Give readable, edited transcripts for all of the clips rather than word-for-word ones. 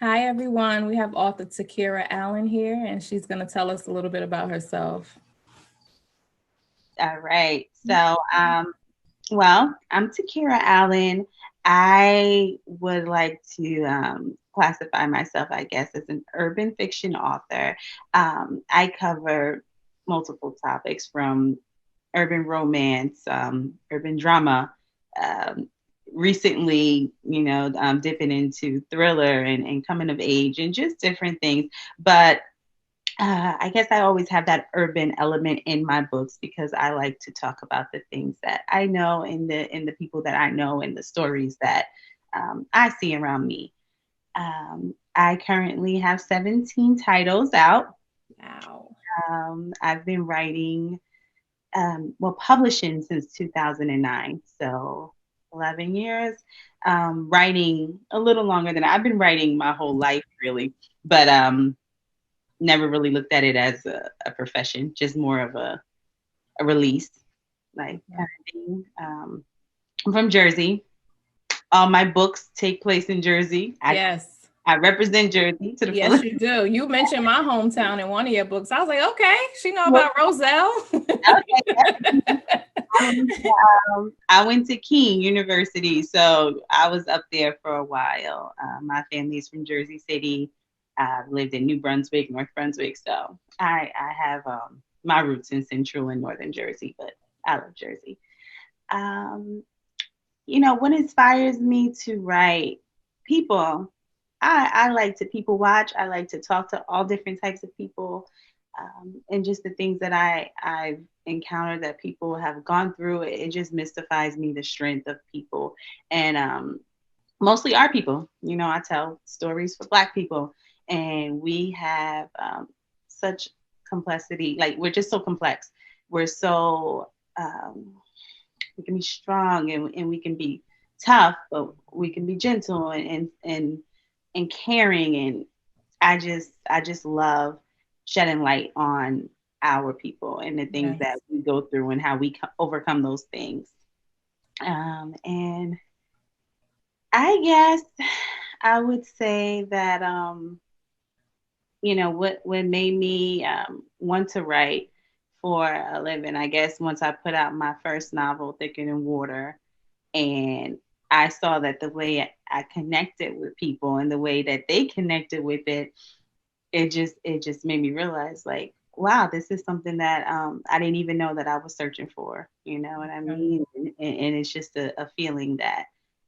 Hi, everyone. We have author Takerra Allen here, and she's going to tell us a little bit about herself. All right. I'm Takerra Allen. I would like to classify myself, I guess, as an urban fiction author. I cover multiple topics from urban romance, urban drama. Um, Recently, dipping into thriller and coming of age and just different things. But I guess I always have that urban element in my books because I like to talk about the things that I know and the people that I know and the stories that I see around me. I currently have 17 titles out. Wow. I've been writing, publishing since 2009, so 11 years. Writing a little longer than I've been writing my whole life, really, but never really looked at it as a profession, just more of a release, like kind of thing. I'm from Jersey. All my books take place in Jersey. Yes. I represent Jersey to the Yes, fullest. you do. You mentioned my hometown in one of your books. I was like, okay, she know Well, about Roselle. okay, yeah. I went to King University, so I was up there for a while. My family's from Jersey City. I've lived in New Brunswick, North Brunswick, so I have my roots in Central and Northern Jersey, but I love Jersey. Um, what inspires me to write? People. I like to people watch. I like to talk to all different types of people, and just the things that I've encountered that people have gone through. It just mystifies me the strength of people, and mostly our people. I tell stories for Black people, and we have such complexity. Like we're just so complex. We're so we can be strong and we can be tough, but we can be gentle and caring. And I just love shedding light on our people and the things that Yes. we go through and how we overcome those things. And I guess I would say that what made me want to write for a living. I guess once I put out my first novel, Thicker Than Water, and I saw that the way I connected with people and the way that they connected with it, it just made me realize like, wow, this is something that I didn't even know that I was searching for. You know what I Okay. mean? And it's just a feeling that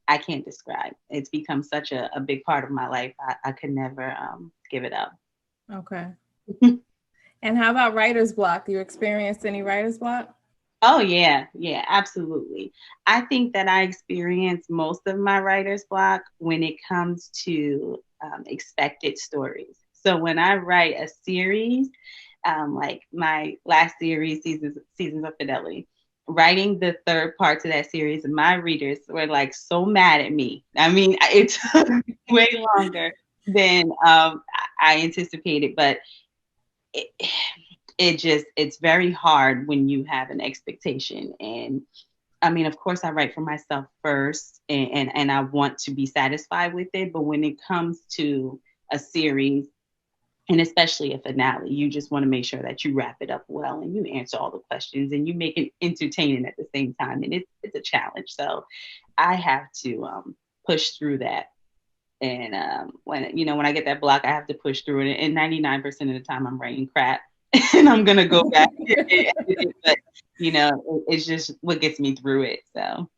I can't describe. It's become such a big part of my life. I could never give it up. Okay. And how about writer's block? Do you experience any writer's block? Oh yeah, yeah, absolutely. I think that I experience most of my writer's block when it comes to expected stories. So when I write a series, like my last series, Seasons of Fidelity, writing the third part to that series, my readers were like so mad at me. I mean, it took way longer than I anticipated, but it, it's very hard when you have an expectation. And I mean, of course I write for myself first, and I want to be satisfied with it, but when it comes to a series and especially a finale, you just want to make sure that you wrap it up well and you answer all the questions and you make it entertaining at the same time, and it's a challenge. So I have to push through that. And when I get that block, I have to push through it. And 99% of the time, I'm writing crap, and I'm gonna go back and edit it. But it's just what gets me through it. So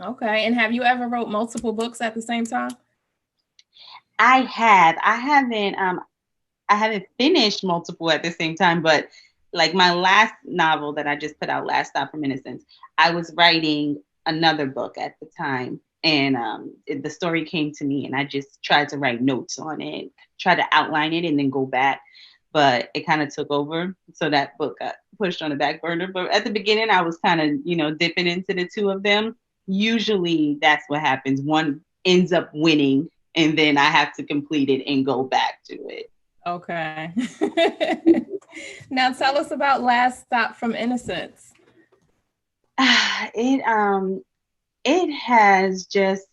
Okay. And have you ever wrote multiple books at the same time? I have. I haven't finished multiple at the same time, but like my last novel that I just put out, last Stop From Innocence, I was writing another book at the time. And the story came to me, and I just tried to write notes on it, try to outline it, and then go back. But it kind of took over. So that book got pushed on the back burner. But at the beginning, I was kind of, dipping into the two of them. Usually that's what happens. One ends up winning, and then I have to complete it and go back to it. Okay. Now tell us about Last Stop from Innocence. It it has just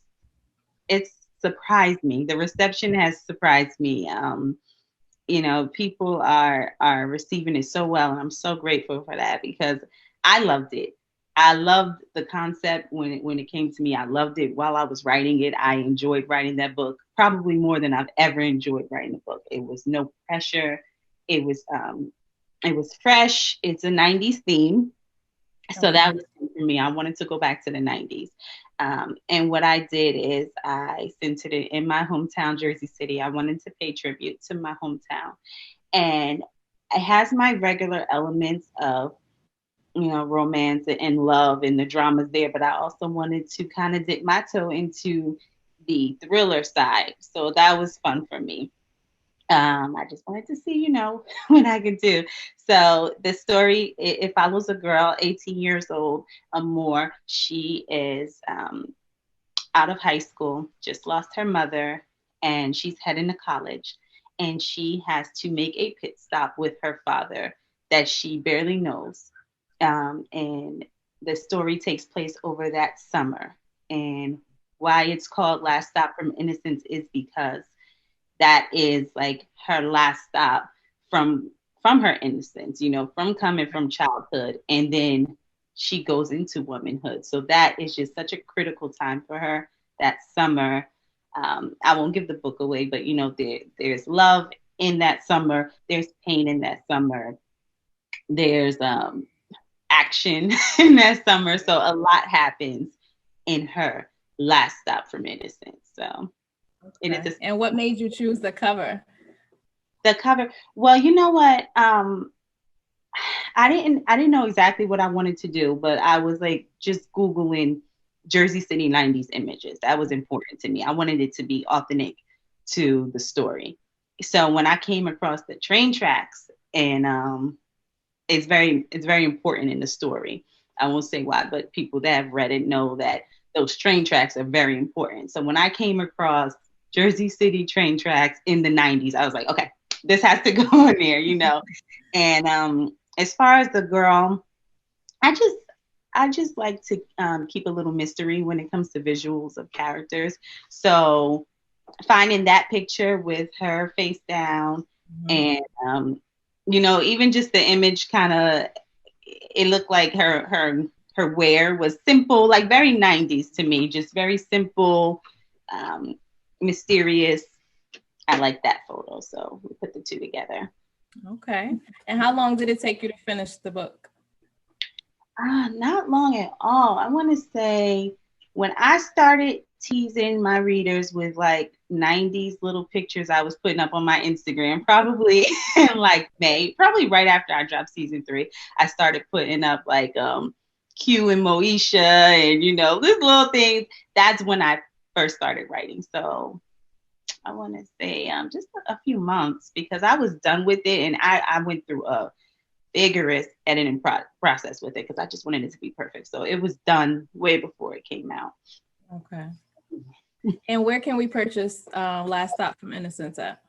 it's surprised me. The reception has surprised me. People are receiving it so well, and I'm so grateful for that because I loved it. I loved the concept when it came to me. I loved it while I was writing it. I enjoyed writing that book probably more than I've ever enjoyed writing a book. It was no pressure. It was fresh. It's a 90s theme. So that was for me. I wanted to go back to the 90s. And what I did is I centered it in my hometown, Jersey City. I wanted to pay tribute to my hometown. And it has my regular elements of, romance and love and the dramas there. But I also wanted to kind of dip my toe into the thriller side. So that was fun for me. I just wanted to see, what I could do. So the story, it follows a girl, 18 years old, Amore. She is out of high school, just lost her mother, and she's heading to college. And she has to make a pit stop with her father that she barely knows. And the story takes place over that summer. And why it's called Last Stop from Innocence is because that is like her last stop from her innocence, from coming from childhood, and then she goes into womanhood. So that is just such a critical time for her that summer. I won't give the book away, but there's love in that summer, there's pain in that summer, there's action in that summer. So a lot happens in her last stop from innocence. So okay. And what made you choose the cover? The cover. Well, you know what? I didn't know exactly what I wanted to do, but I was like just Googling Jersey City 90s images. That was important to me. I wanted it to be authentic to the story. So when I came across the train tracks, and it's very important in the story. I won't say why, but people that have read it know that those train tracks are very important. So when I came across Jersey City train tracks in the 90s, I was like, okay, this has to go in there, And as far as the girl, I just like to keep a little mystery when it comes to visuals of characters. So finding that picture with her face down, and even just the image kind of, it looked like her wear was simple, like very 90s to me, just very simple, mysterious. I like that photo, so we put the two together. Okay. And how long did it take you to finish the book? Not long at all. I want to say when I started teasing my readers with like 90s little pictures I was putting up on my Instagram, probably in like May, probably right after I dropped season 3, I started putting up like Q and Moesha and these little things. That's when I first started writing. So I want to say just a few months, because I was done with it, and I went through a vigorous editing process with it because I just wanted it to be perfect. So it was done way before it came out. Okay. And where can we purchase Last Stop from Innocence at?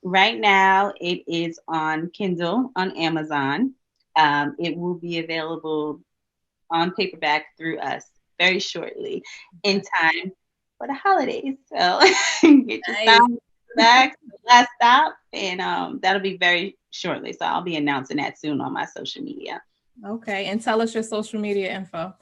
Right now, it is on Kindle on Amazon. It will be available on paperback through us very shortly, in time for the holidays. So get your sound back, Last Stop, and that'll be very shortly. So I'll be announcing that soon on my social media. Okay, and tell us your social media info.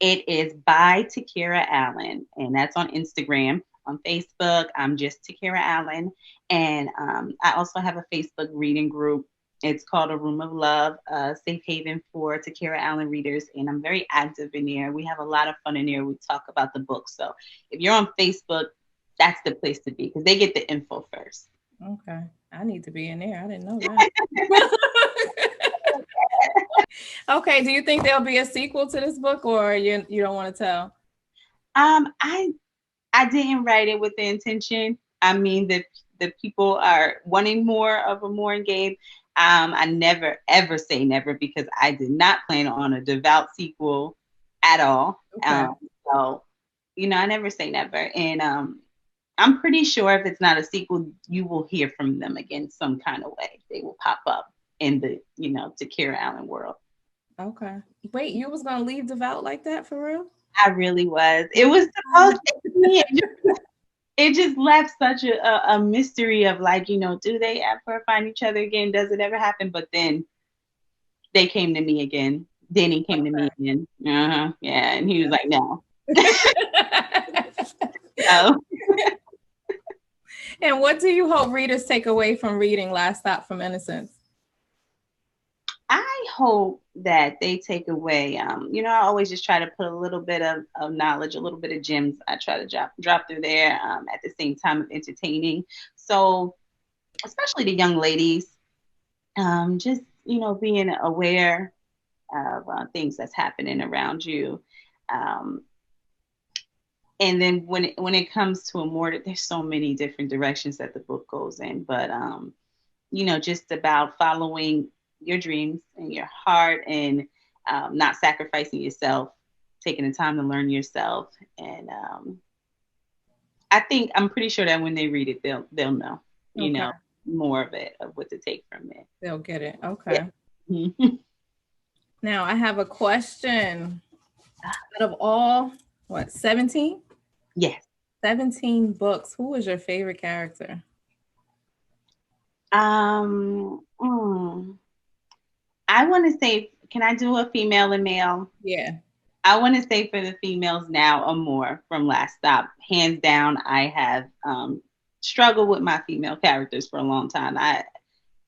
It is by Takerra Allen, and that's on Instagram. On Facebook, I'm just Takerra Allen, and I also have a Facebook reading group. It's called A Room of Love, a safe haven for Takerra Allen readers, and I'm very active in there. We have a lot of fun in there. We talk about the book. So if you're on Facebook, that's the place to be because they get the info first. Okay, I need to be in there. I didn't know that. Okay, do you think there'll be a sequel to this book, or you don't want to tell? I didn't write it with the intention. I mean, the people are wanting more of Amore and Gabe. I never ever say never, because I did not plan on a devout sequel at all. Okay. So I never say never, and I'm pretty sure if it's not a sequel, you will hear from them again some kind of way. They will pop up in the Takerra Allen world. Okay. Wait, you was gonna leave devout like that for real? I really was. It was supposed to be. it just left such a mystery of like, do they ever find each other again? Does it ever happen? But then they came to me again. Denny came to me again. Yeah. And he was like, no. No. And what do you hope readers take away from reading Last Stop from Innocence? I hope that they take away, I always just try to put a little bit of knowledge, a little bit of gems. I try to drop through there at the same time of entertaining. So, especially the young ladies, just, being aware of things that's happening around you. And then when it comes to Amore, there's so many different directions that the book goes in, but just about following your dreams and your heart, and not sacrificing yourself, taking the time to learn yourself. And I'm pretty sure that when they read it, they'll know, more of it, of what to take from it. They'll get it. Okay. Yeah. Now I have a question. Out of all, 17? Yes. 17 books. Who was your favorite character? I want to say, can I do a female and male? Yeah. I want to say for the females now, Amore from Last Stop. Hands down, I have struggled with my female characters for a long time.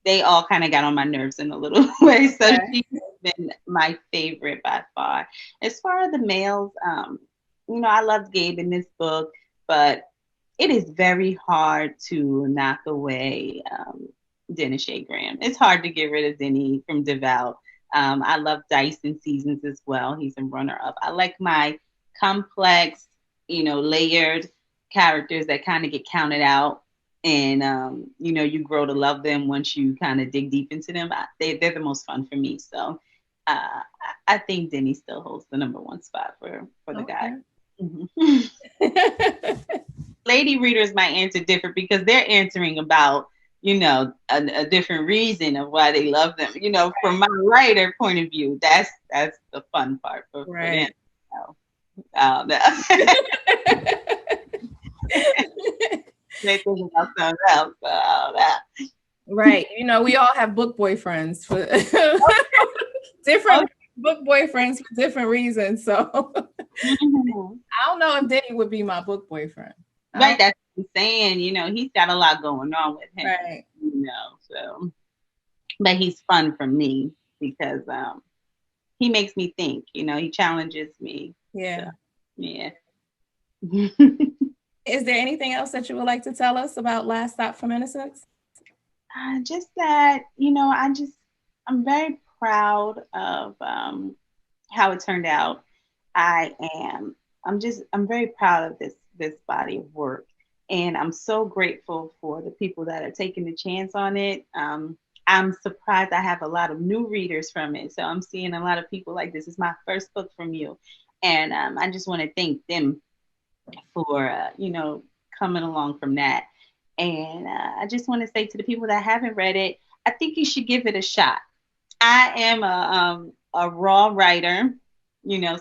They all kind of got on my nerves in a little way. So she's been my favorite by far. As far as the males, I loved Gabe in this book, but it is very hard to knock away Dennis Shea Graham. It's hard to get rid of Denny from Devout. I love Dyson Seasons as well. He's a runner-up. I like my complex, layered characters that kind of get counted out, and you grow to love them once you kind of dig deep into them. They're the most fun for me. So I think Denny still holds the number one spot for the guy. Mm-hmm. Lady readers might answer different because they're answering about a different reason of why they love them. From my writer point of view, that's the fun part for them. No. They think about something else. Right. We all have book boyfriends for different book boyfriends for different reasons. So I don't know if Denny would be my book boyfriend. Right, that's what I'm saying. He's got a lot going on with him. Right. So, but he's fun for me because he makes me think. He challenges me. Yeah. So, yeah. Is there anything else that you would like to tell us about Last Stop from Innocence? Just that, I'm very proud of how it turned out. I'm very proud of this body of work. And I'm so grateful for the people that are taking the chance on it. I'm surprised I have a lot of new readers from it. So I'm seeing a lot of people like, this is my first book from you. And I just want to thank them for, coming along from that. And I just want to say to the people that haven't read it, I think you should give it a shot. I am a raw writer.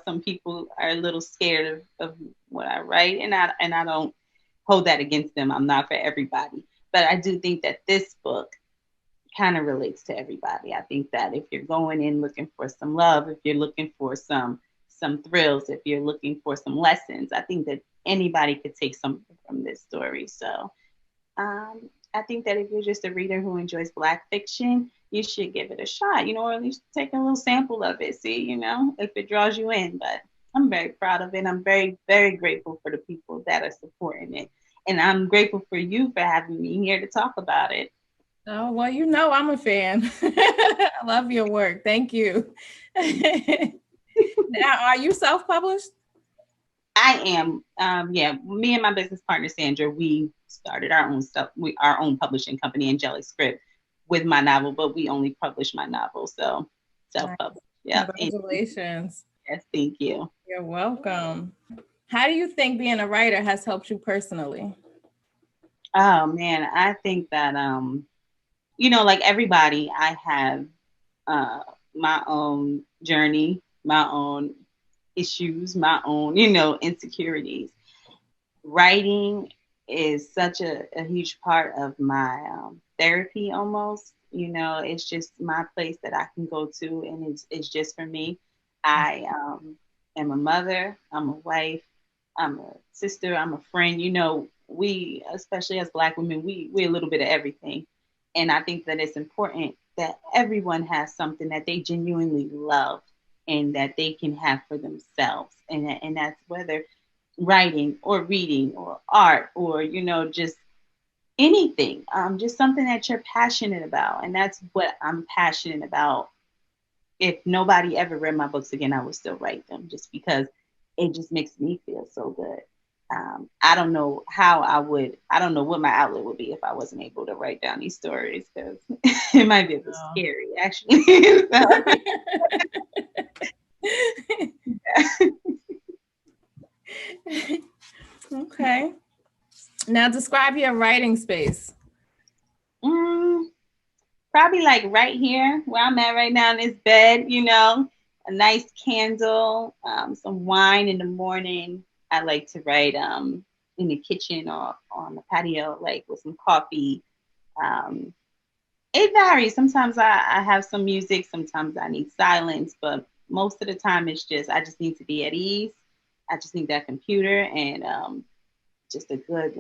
Some people are a little scared of what I write, and I don't hold that against them. I'm not for everybody. But I do think that this book kind of relates to everybody. I think that if you're going in looking for some love, if you're looking for some thrills, if you're looking for some lessons, I think that anybody could take something from this story. So I think that if you're just a reader who enjoys Black fiction, you should give it a shot, or at least take a little sample of it. See, if it draws you in. But I'm very proud of it. I'm very, very grateful for the people that are supporting it. And I'm grateful for you for having me here to talk about it. Oh, well, I'm a fan. I love your work. Thank you. Now, are you self-published? I am. Me and my business partner, Sandra, we started our own publishing company, Angelic Script, with my novel, but we only published my novel. So self-published. Yeah. Congratulations. Yes, thank you. You're welcome. How do you think being a writer has helped you personally? Oh man, I think that like everybody, I have my own journey, my own issues, my own, insecurities. Writing is such a huge part of my therapy almost. You know, it's just my place that I can go to, and it's just for me. I am a mother, I'm a wife, I'm a sister, I'm a friend. You know, we, especially as Black women, we're a little bit of everything. And I think that it's important that everyone has something that they genuinely love and that they can have for themselves. And that's whether writing or reading or art or, you know, just anything, just something that you're passionate about. And that's what I'm passionate about. If nobody ever read my books again, I would still write them just because it just makes me feel so good. I don't know how I don't know what my outlet would be if I wasn't able to write down these stories, because it might be a bit scary, actually. Okay. Now describe your writing space. Probably like right here where I'm at right now in this bed, you know, a nice candle, some wine in the morning. I like to write in the kitchen or on the patio, like with some coffee. It varies. Sometimes I have some music, sometimes I need silence, but most of the time it's just I just need to be at ease. I just need that computer and just a good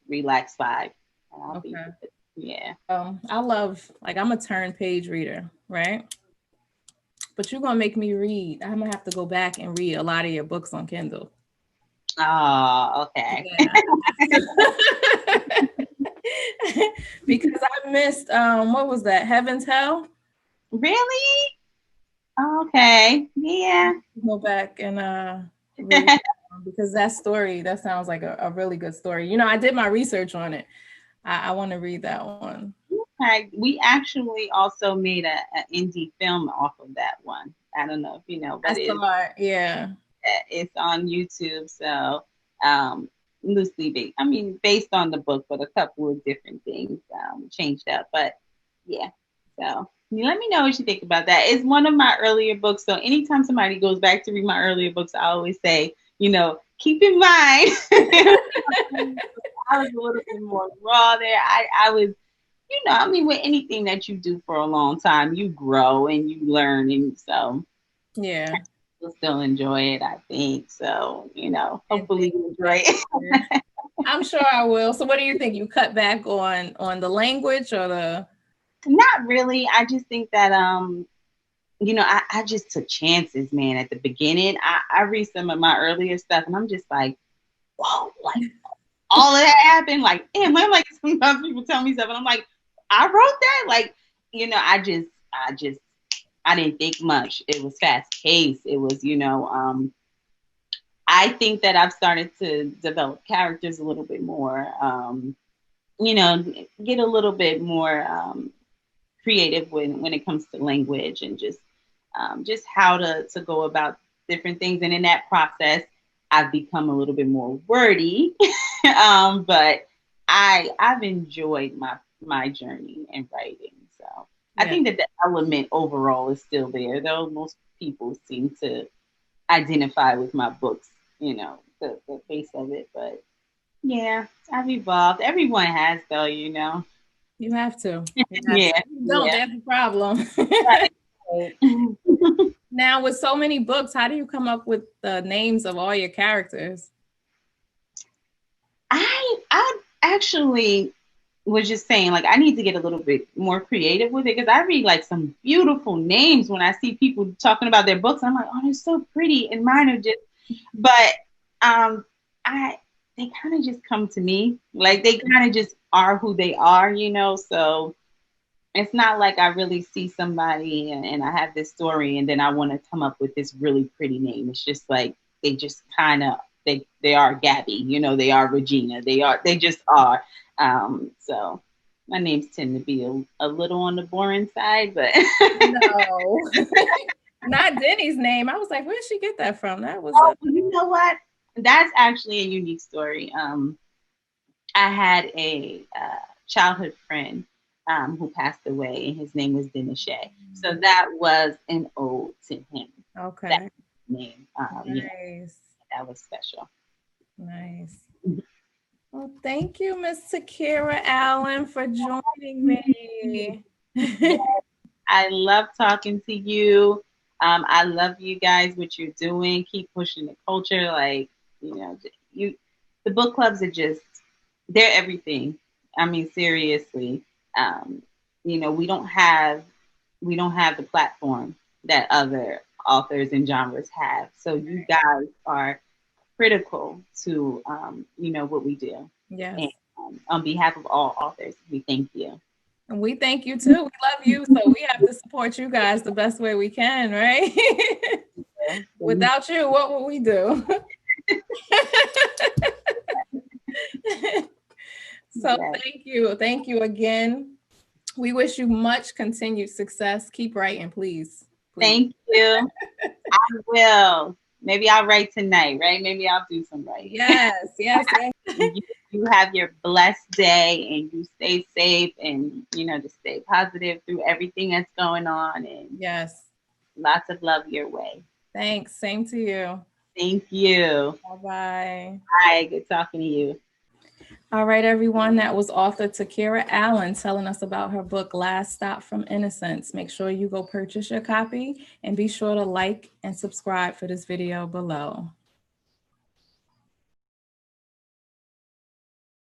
relaxed vibe. And I'll be good. Yeah. I love, like, I'm a turn page reader, right? But you're gonna make me read. I'm gonna have to go back and read a lot of your books on Kindle. Oh, okay. Yeah. Because I missed what was that? Heaven's Hell? Really? Okay. Yeah. Go back and read because that story, that sounds like a really good story. You know, I did my research on it. I want to read that one. Okay. We actually also made an indie film off of that one. I don't know if you know, but it's on YouTube. So loosely based, I mean, based on the book, but a couple of different things changed up. But yeah, so let me know what you think about that. It's one of my earlier books. So anytime somebody goes back to read my earlier books, I always say, you know, keep in mind, I was a little bit more raw there. I was, you know, I mean, with anything that you do for a long time, you grow and you learn. And so, yeah, you'll still enjoy it, I think. So, you know, hopefully you enjoy it. I'm sure I will. So what do you think? You cut back on the language or the? Not really. I just think that you know, I just took chances, man. At the beginning, I read some of my earlier stuff and I'm just like, whoa, like all of that happened. Like, damn, I'm like, sometimes people tell me stuff and I'm like, I wrote that. Like, you know, I didn't think much. It was fast paced. It was, you know, I think that I've started to develop characters a little bit more, you know, get a little bit more creative when it comes to language and just how to go about different things. And in that process, I've become a little bit more wordy, but I've enjoyed my journey in writing. So I think that the element overall is still there, though most people seem to identify with my books, you know, the face of it. But yeah, I've evolved. Everyone has, though, you know. You have to. Yeah. Don't, that's the problem. Now, with so many books, how do you come up with the names of all your characters? I actually was just saying, like, I need to get a little bit more creative with it because I read like some beautiful names when I see people talking about their books. I'm like, oh, they're so pretty, and mine are just. But they kind of just come to me, like they kind of just are who they are, you know. So it's not like I really see somebody and I have this story and then I want to come up with this really pretty name. It's just like they just kind of they are Gabby, you know, they are Regina, they just are. So my names tend to be a little on the boring side, but no, not Denny's name. I was like, where did she get that from? That was you know what? That's actually a unique story. I had a childhood friend who passed away, and his name was Dennis Shea. So that was an ode to him. Okay. That name. Nice. That was special. Nice. Well, thank you, Miss Takerra Allen, for joining me. I love talking to you. I love you guys, what you're doing. Keep pushing the culture. Like, you, the book clubs are just, they're everything. I mean, seriously. Um, we don't have the platform that other authors and genres have. So you guys are critical to, what we do. Yes. And on behalf of all authors, we thank you. And we thank you too. We love you. So we have to support you guys the best way we can, right? Without you, what would we do? So thank you. Thank you again. We wish you much continued success. Keep writing, please. Thank you. I will. Maybe I'll write tonight, right? Maybe I'll do some writing. Yes. You have your blessed day, and you stay safe, and just stay positive through everything that's going on. And yes, lots of love your way. Thanks. Same to you. Thank you. Bye-bye. Bye. Good talking to you. All right, everyone. That was author Takerra Allen telling us about her book, Last Stop From Innocence. Make sure you go purchase your copy and be sure to like and subscribe for this video below.